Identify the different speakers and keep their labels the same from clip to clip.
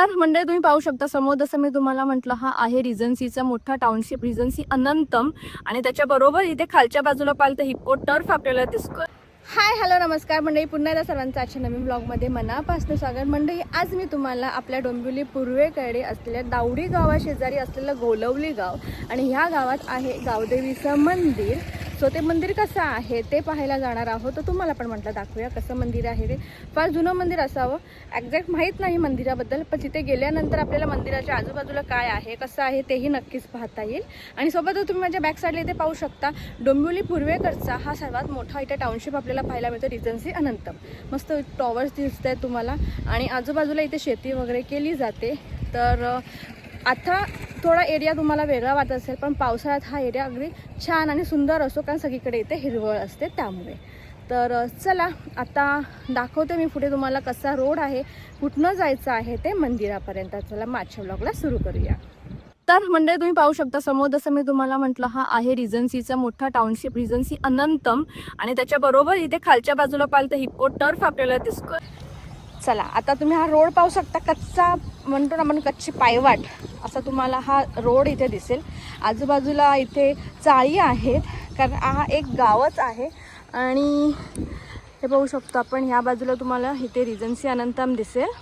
Speaker 1: तर मंडळी तुम्ही पाहू शकता समोर जसं मी तुम्हाला म्हटलं हा आहे रिजन्सीचा मोठा टाउनशिप रिजन्सी अनंतम आणि त्याच्याबरोबर इथे खालच्या बाजूला पाहिलं तर हिप्पो टर्फ आपल्याला दिसतोय. हाय हॅलो नमस्कार मंडळी, पुन्हा एकदा सर्वांचं आजच्या नवीन ब्लॉगमध्ये मनापासून स्वागत. मंडळी आज मी तुम्हाला आपल्या डोंबिवली पूर्वेकडे असलेल्या दावडी गावाशेजारी असलेलं गोलवली गाव आणि ह्या गावात आहे गावदेवीचं मंदिर. सो ते मंदिर कसं आहे ते पाहायला जाणार आहोत. तर तुम्हाला पण म्हटलं दाखवूया कसं मंदिर आहे ते. फार जुनं मंदिर असावं, एक्झॅक्ट माहीत नाही मंदिराबद्दल, पण तिथे गेल्यानंतर आपल्याला मंदिराच्या आजूबाजूला काय आहे कसं आहे तेही नक्कीच पाहता येईल. आणि सोबतच तुम्ही माझ्या बॅक साईडला इथे पाहू शकता डोंबिवली पूर्वेकडचा हा सर्वात मोठा इथे टाउनशिप आपल्याला पाहायला मिळतो, रिजन्सी अनंतम. मस्त टॉवर्स दिसत आहेत तुम्हाला आणि आजूबाजूला इथे शेती वगैरे केली जाते. तर आता थोडा एरिया तुम्हाला वेगळा वाटत असेल, पण पावसाळ्यात हा एरिया अगदी छान आणि सुंदर असतो, कारण सगळीकडे इथे हिरवळ असते त्यामुळे. तर चला आता दाखवते मी पुढे तुम्हाला कसा रोड आहे, कुठनं जायचं आहे ते मंदिरापर्यंत. चला माझ्या ब्लॉगला सुरू करूया. तर मंडळी तुम्ही पाहू शकता समोर जसं मी तुम्हाला म्हटलं हा आहे रिजन्सीचा मोठा टाउनशिप रिजन्सी अनंतम आणि त्याच्याबरोबर इथे खालच्या बाजूला पाहिलं तर हिप्पो टर्फ आपल्याला दिसतोय. चला आता तुम्ही हा रोड पाहू शकता, कच्चा म्हणतो ना आपण कच्ची पायवाट असा तुम्हाला हा रोड इथे दिसेल. आजूबाजूला इथे चाळी आहेत, कारण हा एक गावच आहे. आणि हे पाहू शकतो आपण ह्या बाजूला तुम्हाला इथे रिजन्सी अनंतम दिसेल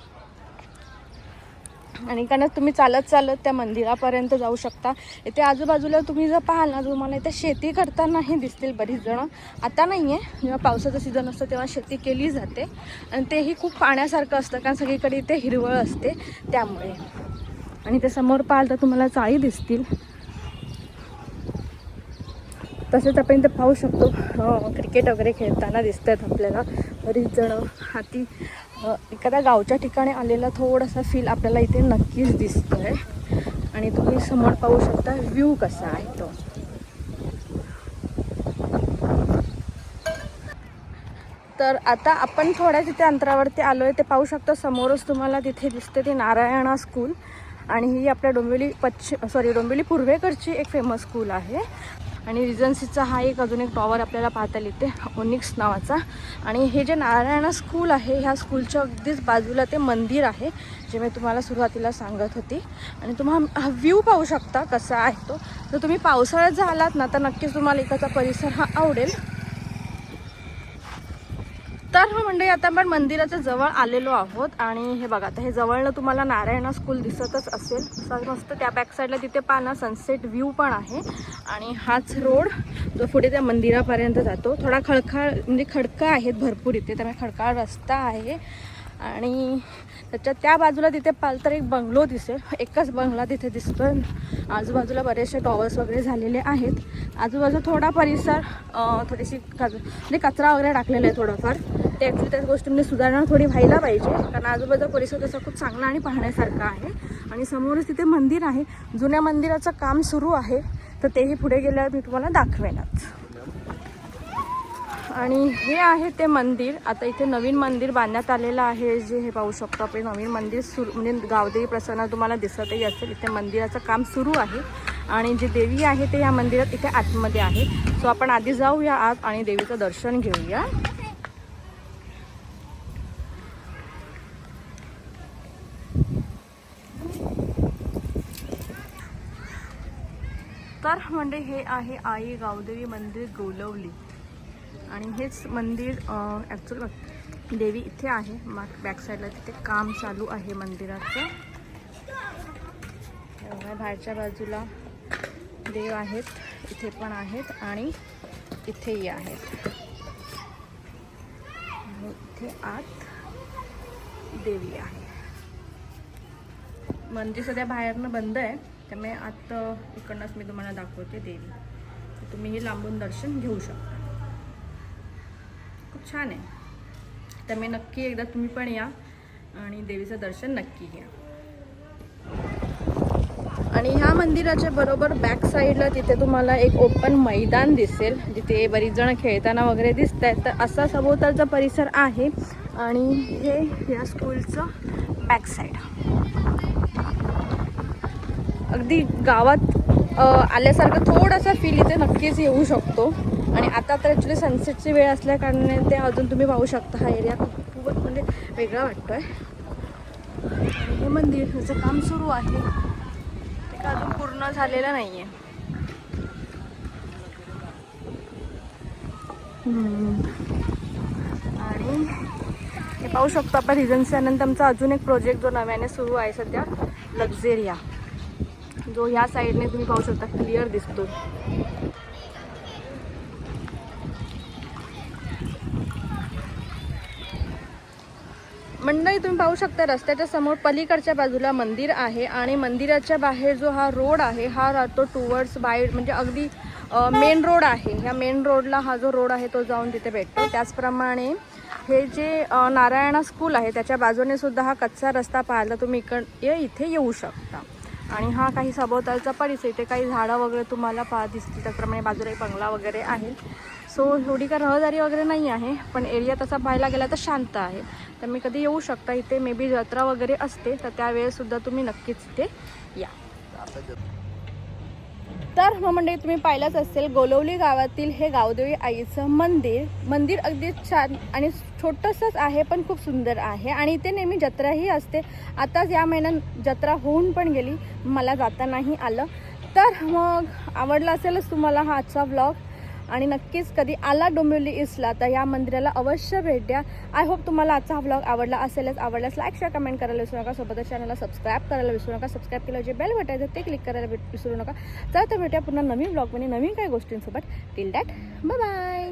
Speaker 1: आणि कारण तुम्ही चालत चालत त्या मंदिरापर्यंत जाऊ शकता. इथे आजूबाजूला तुम्ही जर पाहाल ना तुम्हाला इथे शेती करतानाही दिसतील बरीच जणं. आता नाही आहे, जेव्हा पावसाचं सीझन असतं तेव्हा शेती केली जाते आणि तेही खूप पाण्यासारखं असतं, कारण सगळीकडे इथे हिरवळ असते त्यामुळे. आणि ते समोर पाहाल तर तुम्हाला चाळी दिसतील. तसेच आपण इथे पाहू शकतो क्रिकेट वगैरे खेळताना दिसत आहेत आपल्याला बरीच जणं. हाती एखाद्या गावच्या ठिकाणी आलेला थोडासा फील आपल्याला इथे नक्कीच दिसतोय. आणि तुम्ही समोर पाहू शकता व्ह्यू कसा आहे तो. तर आता आपण थोड्या तिथे अंतरावरती आलो आहे, ते पाहू शकतो समोरच तुम्हाला तिथे दिसते ती नारायणा स्कूल. आणि ही आपल्या डोंबिवली पूर्वेकडची एक फेमस स्कूल आहे. आणि रिजन्सीचा हा एक अजून एक टॉवर आपल्याला पाहता येते ओनिक्स नावाचा. आणि हे जे नारायणा स्कूल आहे ह्या स्कूलच्या अगदीच बाजूला ते मंदिर आहे जे मी तुम्हाला सुरुवातीला सांगत होती. आणि तुम्हाला हा व्ह्यू पाहू शकता कसा आहे तो. जर तुम्ही पावसाळ्यात जर आलात ना तर नक्कीच तुम्हाला इकडचा परिसर हा आवडेल. तर मंडळी आता आपण मंदिराच्या जवळ आलेलो आहोत आणि हे बघा आता हे जवळनं तुम्हाला नारायणा स्कूल दिसतच असेल मस्त. त्या बॅक साईडला तिथे पाना सनसेट व्ह्यू पण आहे. आणि हाच रोड जो पुढे त्या मंदिरापर्यंत जातो. थोडा खडकं आहेत भरपूर इथे, त्यामुळे खडकाळ रस्ता आहे. आणि त्याच्या त्या बाजूला तिथे पाहिलं तर एक बंगलो दिसेल, एकच बंगला तिथे दिसतोय. आजूबाजूला बरेचसे टॉवर्स वगैरे झालेले आहेत. आजूबाजूला थोडा परिसर थोडीशी कचरा वगैरे टाकलेला आहे थोडाफार. ते ॲक्च्युली त्या गोष्टींनी सुधारणा थोडी व्हायला पाहिजे, कारण आजूबाजूचा परिसर तसा खूप चांगला आणि पाहण्यासारखा आहे. आणि समोरच तिथे मंदिर आहे, जुन्या मंदिराचं काम सुरू आहे, तर तेही पुढे गेल्यावर मी तुम्हाला दाखवेनच. आणि हे आहे ते मंदिर. आता इथे नवीन मंदिर बांधण्यात आलेलं आहे, जे हे पाहू शकतो आपण नवीन मंदिर सुरू म्हणजे गावदेवी प्रसन्न तुम्हाला दिसतही असेल. इथे मंदिराचं काम सुरू आहे आणि जी देवी आहे ते या मंदिरात इथे आतमध्ये आहे. सो आपण आधी जाऊया आत आणि देवीचं दर्शन घेऊया. तर म्हणजे हे आहे आई गावदेवी मंदिर गोलवली. आणि हेच मंदिर ॲक्च्युअली देवी इथे आहे. बॅक साईडला तिथे काम चालू आहे मंदिराचं. बाहेरच्या बाजूला देव आहेत, इथे पण आहेत आणि इथेही आहेत. इथे आत देवी आहे. मंदिर सध्या बाहेरनं बंद आहे, त्यामुळे आत इकडनंच मी तुम्हाला दाखवते देवी. तुम्ही हे लांबून दर्शन घेऊ शकता. खूप छान आहे, त्यामुळे नक्की एकदा तुम्ही पण या आणि देवीचं दर्शन नक्की घ्या. आणि ह्या मंदिराच्या बरोबर बॅक साईडला तिथे तुम्हाला एक ओपन मैदान दिसेल, जिथे बरीच जण खेळताना वगैरे दिसत आहेत. तर असा सभोवतालचा परिसर आहे. आणि हे या स्कूलचं बॅक साईड अगदी गावात आल्यासारखं थोडासा फील इथे नक्कीच येऊ शकतो. आणि आता तर ॲक्च्युली सनसेटची वेळ असल्या कारणाने ते अजून तुम्ही पाहू शकता हा एरिया खूपच म्हणजे वेगळा वाटतो आहे. हे मंदिर ह्याचं काम सुरू आहे, ते का अजून पूर्ण झालेलं नाहीये. आणि हे पाहू शकतो आपण रिजन्सी अनंतमचा अजून एक प्रोजेक्ट जो नव्याने सुरू आहे सध्या, लक्झेरिया, जो ह्या साईडने तुम्ही पाहू शकता क्लिअर दिसतो. मंडळी तुम्ही पाहू शकता रस्त्याच्या समोर पलीकडच्या बाजूला मंदिर आहे आणि मंदिराच्या बाहेर जो हा रोड आहे हा राहतो टुवर्ड्स बाईड, म्हणजे अगदी मेन रोड आहे. ह्या मेन रोडला हा जो रोड आहे तो जाऊन तिथे भेटतो. त्याचप्रमाणे हे जे नारायणा स्कूल आहे त्याच्या बाजूने सुद्धा हा कच्चा रस्ता पाहायला तुम्ही इथे येऊ शकता. आणि हा काही सभोवतालचा परिसर, इथे काही झाडं वगैरे तुम्हाला दिसतील. त्याचप्रमाणे बाजूला एक बंगला वगैरे आहे. सो एवढी काय रहदारी वगैरे नाही आहे, पण एरिया तसा पाहायला गेला तर शांत आहे. तर मी कधी येऊ शकता, इथे मे बी जत्रा वगैरे असते तर त्यावेळेसुद्धा तुम्ही नक्कीच इथे या. तर मग म्हणजे तुम्ही पाहिलंच असेल गोलवली गावातील हे गावदेवी आईचं मंदिर अगदी छान आणि छोटंसंच आहे पण खूप सुंदर आहे. आणि इथे नेहमी जत्राही असते. आताच या महिन्यात जत्रा होऊन पण गेली, मला जाता नाही आलं. तर मग आवडला असेलच तुम्हाला हा आजचा व्लॉग, आणि नक्कीच कधी आला डोंबिवली ईस्टला तर या मंदिराला अवश्य भेट द्या. आय होप तुम्हाला आजचा हा व्लॉग आवडला असेलच. आवडल्यास लाईक शेअर कमेंट करायला विसरू नका. सोबतच चॅनलला सबस्क्राईब करायला विसरू नका. सबस्क्राईब केलं जे बेल बटन आहे ते क्लिक करायला विसरू नका. तर भेटूया पुन्हा नवीन व्लॉगमध्ये नवीन काही गोष्टींसोबत. Till that bye bye.